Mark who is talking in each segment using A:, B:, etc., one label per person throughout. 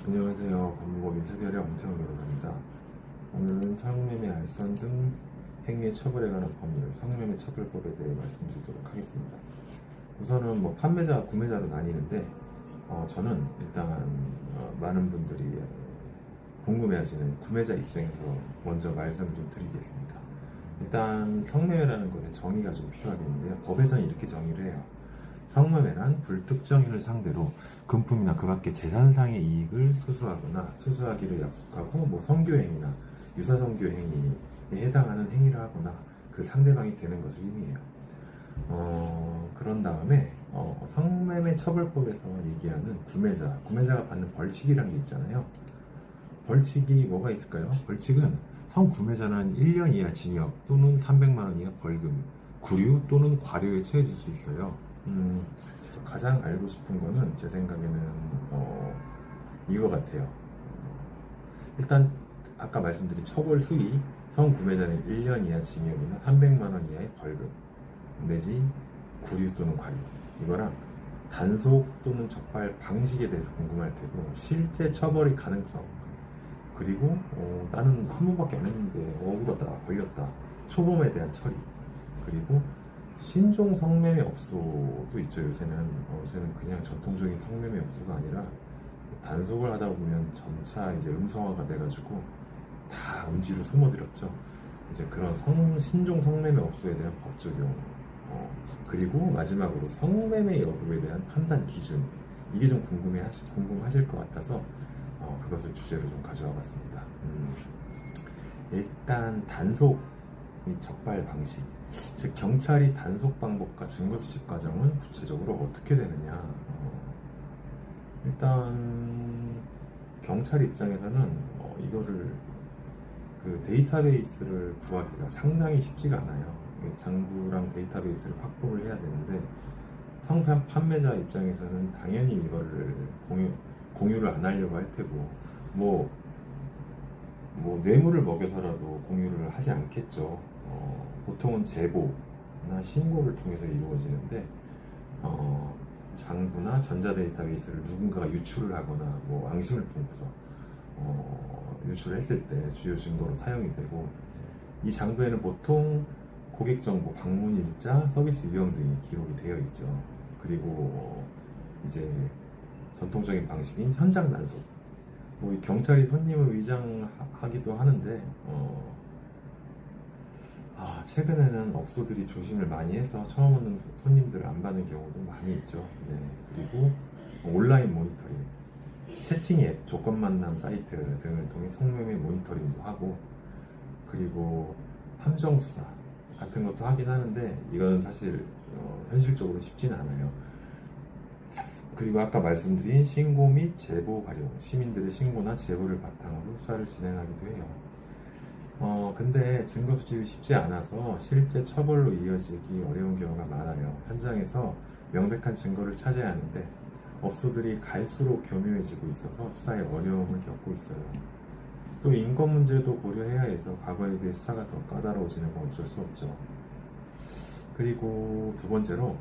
A: 안녕하세요. 법무법 인사결의 엄태원 변호사입니다. 오늘은 성매매, 알선 등 행위의 처벌에 관한 법률, 성매매 처벌법에 대해 말씀드리도록 하겠습니다. 우선은 판매자, 구매자로 나뉘는데 저는 일단 많은 분들이 궁금해하시는 구매자 입장에서 먼저 말씀을 좀 드리겠습니다. 일단 성매매라는 것의 정의가 좀 필요하겠는데요. 법에서는 이렇게 정의를 해요. 성매매란 불특정인을 상대로 금품이나 그 밖의 재산상의 이익을 수수하거나 수수하기를 약속하고 성교행위나 유사성교행위에 해당하는 행위를 하거나 그 상대방이 되는 것을 의미해요. 그런 다음에 성매매 처벌법에서 얘기하는 구매자가 받는 벌칙이라는 게 있잖아요. 벌칙이 뭐가 있을까요? 벌칙은 성구매자는 1년 이하 징역 또는 300만 원 이하 벌금, 구류 또는 과료에 처해질 수 있어요. 가장 알고 싶은 거는 제 생각에는 이거 같아요. 일단 아까 말씀드린 처벌 수위, 성구매자는 1년 이하 징역이나 300만 원 이하의 벌금 내지 구류 또는 과료, 이거랑 단속 또는 적발 방식에 대해서 궁금할 테고, 실제 처벌의 가능성, 그리고 나는 한 번밖에 안 했는데 억울하다, 걸렸다, 초범에 대한 처리, 그리고 신종 성매매 업소도 있죠. 요새는 그냥 전통적인 성매매 업소가 아니라 단속을 하다 보면 점차 이제 음성화가 돼가지고 다 음지로 숨어들었죠. 이제 그런 신종 성매매 업소에 대한 법 적용, 그리고 마지막으로 성매매 여부에 대한 판단 기준, 이게 좀 궁금하실 것 같아서 그것을 주제로 좀 가져와 봤습니다. 일단 단속 및 적발 방식, 즉 경찰이 단속 방법과 증거 수집 과정은 구체적으로 어떻게 되느냐. 일단 경찰 입장에서는 이거를 그 데이터베이스를 구하기가 상당히 쉽지가 않아요. 장부랑 데이터베이스를 확보를 해야 되는데, 판매자 입장에서는 당연히 이거를 공유를 안 하려고 할 테고, 뇌물을 먹여서라도 공유를 하지 않겠죠. 보통은 제보나 신고를 통해서 이루어지는데, 장부나 전자데이터베이스를 누군가가 유출을 하거나 앙심을 품고서 유출을 했을 때 주요 증거로 사용이 되고, 이 장부에는 보통 고객 정보, 방문 일자, 서비스 유형 등이 기록이 되어 있죠. 그리고 이제 전통적인 방식인 현장 단속, 이 경찰이 손님을 위장하기도 하는데, 최근에는 업소들이 조심을 많이 해서 처음 오는 손님들을 안 받는 경우도 많이 있죠. 네. 그리고 온라인 모니터링, 채팅 앱, 조건 만남 사이트 등을 통해 성매매 모니터링도 하고, 그리고 함정 수사 같은 것도 하긴 하는데, 이건 사실 현실적으로 쉽지는 않아요. 그리고 아까 말씀드린 신고 및 제보 활용, 시민들의 신고나 제보를 바탕으로 수사를 진행하기도 해요. 근데 증거 수집이 쉽지 않아서 실제 처벌로 이어지기 어려운 경우가 많아요. 현장에서 명백한 증거를 찾아야 하는데 업소들이 갈수록 교묘해지고 있어서 수사에 어려움을 겪고 있어요. 또 인권 문제도 고려해야 해서 과거에 비해 수사가 더 까다로워지는 건 어쩔 수 없죠. 그리고 두 번째로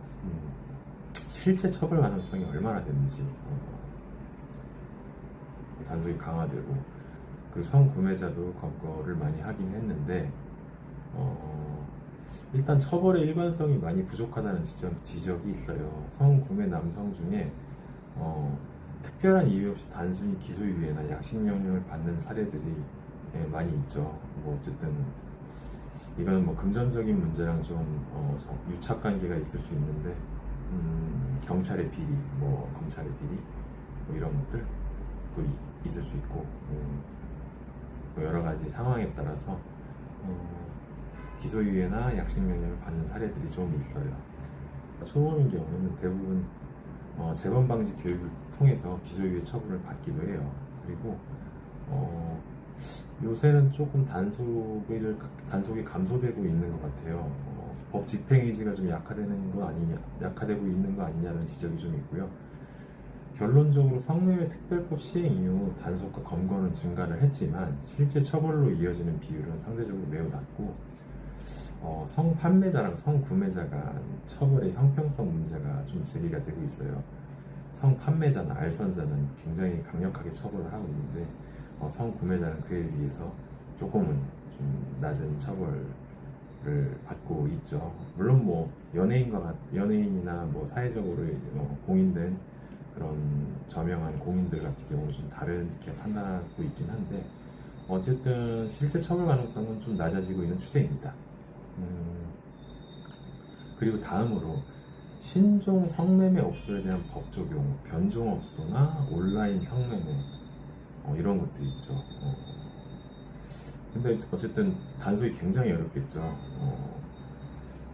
A: 실제 처벌 가능성이 얼마나 되는지, 단속이 강화되고, 그 성구매자도 검거를 많이 하긴 했는데, 일단 처벌의 일관성이 많이 부족하다는 지적이 있어요. 성구매 남성 중에 특별한 이유 없이 단순히 기소유예나 약식명령을 받는 사례들이 많이 있죠. 어쨌든 이거는 금전적인 문제랑 좀 유착관계가 있을 수 있는데, 경찰의 비리, 검찰의 비리, 이런 것들도 있을 수 있고, 여러 가지 상황에 따라서 기소유예나 약식명령을 받는 사례들이 좀 있어요. 초범인 경우에는 대부분 재범 방지 교육을 통해서 기소유예 처분을 받기도 해요. 그리고 요새는 조금 단속이 감소되고 있는 것 같아요. 법 집행 의지가 좀 약화되고 있는 거 아니냐는 지적이 좀 있고요. 결론적으로 성매매 특별법 시행 이후 단속과 검거는 증가를 했지만 실제 처벌로 이어지는 비율은 상대적으로 매우 낮고, 성판매자랑 성구매자 간 처벌의 형평성 문제가 좀 제기가 되고 있어요. 성판매자나 알선자는 굉장히 강력하게 처벌을 하고 있는데 성구매자는 그에 비해서 조금은 좀 낮은 처벌을 받고 있죠. 물론 뭐 연예인이나 뭐 사회적으로 공인된 그런 저명한 공인들 같은 경우는 좀 다르게 판단하고 있긴 한데 어쨌든 실제 처벌 가능성은 좀 낮아지고 있는 추세입니다. 그리고 다음으로 신종 성매매 업소에 대한 법 적용, 변종업소나 온라인 성매매 이런 것들이 있죠. 근데 어쨌든 단속이 굉장히 어렵겠죠.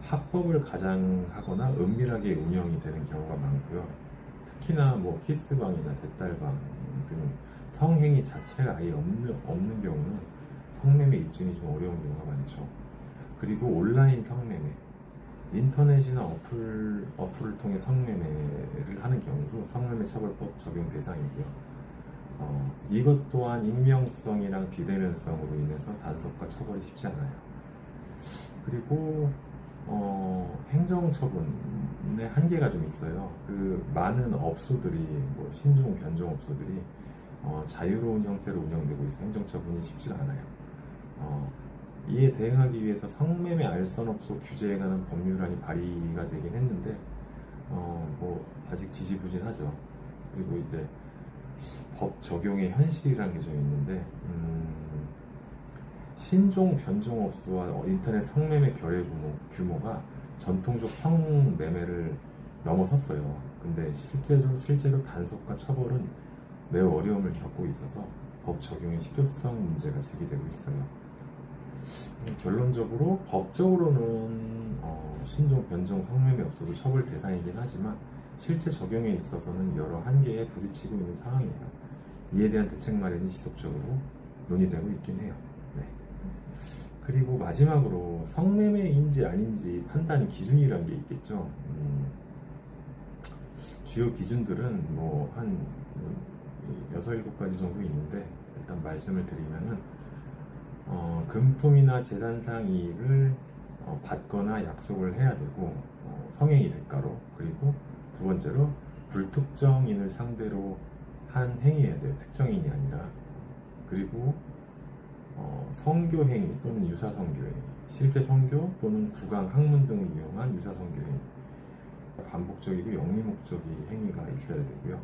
A: 합법을 가장하거나 은밀하게 운영이 되는 경우가 많고요. 특히나 뭐 키스방이나 대딸방 등 성행위 자체가 아예 없는 경우는 성매매 입증이 좀 어려운 경우가 많죠. 그리고 온라인 성매매, 인터넷이나 어플을 통해 성매매를 하는 경우도 성매매 처벌법 적용 대상이고요. 이것 또한 익명성이랑 비대면성으로 인해서 단속과 처벌이 쉽지 않아요. 그리고 행정처분의 한계가 좀 있어요. 그 많은 업소들이 뭐 신종 변종 업소들이 자유로운 형태로 운영되고 있어 행정처분이 쉽지가 않아요. 이에 대응하기 위해서 성매매 알선업소 규제에 관한 법률안이 발의가 되긴 했는데 뭐 아직 지지부진하죠. 그리고 이제 법 적용의 현실이라는 게 좀 있는데 신종 변종업소와 인터넷 성매매 결의 규모가 전통적 성매매를 넘어섰어요. 근데 실제로 단속과 처벌은 매우 어려움을 겪고 있어서 법 적용의 실효성 문제가 제기되고 있어요. 결론적으로 법적으로는 신종 변종 성매매 업소도 처벌 대상이긴 하지만 실제 적용에 있어서는 여러 한계에 부딪히고 있는 상황이에요. 이에 대한 대책 마련이 지속적으로 논의되고 있긴 해요. 네. 그리고 마지막으로 성매매인지 아닌지 판단 기준이라는 게 있겠죠. 주요 기준들은 뭐 한 6, 7가지 정도 있는데 일단 말씀을 드리면은 금품이나 재산상 이익을 받거나 약속을 해야 되고 성행위 대가로, 그리고 두 번째로 불특정인을 상대로 한 행위여야 돼요. 특정인이 아니라. 그리고 성교행위 또는 유사성교행위, 실제 성교 또는 구강, 학문 등을 이용한 유사성교행위, 반복적이고 영리목적이 행위가 있어야 되고요.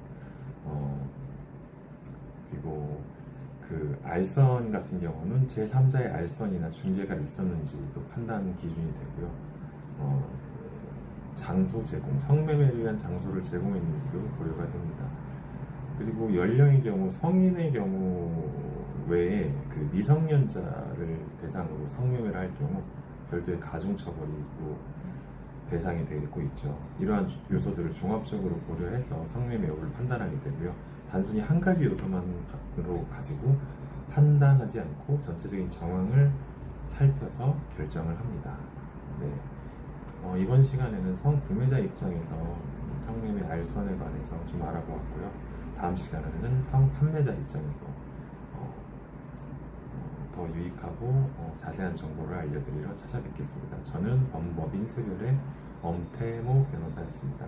A: 그리고 그 알선 같은 경우는 제3자의 알선이나 중개가 있었는지도 판단 기준이 되고요. 장소 제공, 성매매를 위한 장소를 제공했는지도 고려가 됩니다. 그리고 연령의 경우, 성인의 경우 외에 그 미성년자를 대상으로 성매매를 할 경우 별도의 가중처벌이 또 대상이 되고 있죠. 이러한 요소들을 종합적으로 고려해서 성매매 여부를 판단하게 되고요. 단순히 한 가지 요소만으로 가지고 판단하지 않고 전체적인 정황을 살펴서 결정을 합니다. 네. 이번 시간에는 성구매자 입장에서 성매매 알선에 관해서 좀 알아보았고요. 다음 시간에는 성판매자 입장에서 더 유익하고 자세한 정보를 알려드리러 찾아뵙겠습니다. 저는 법무법인 세별의 엄태모 변호사였습니다.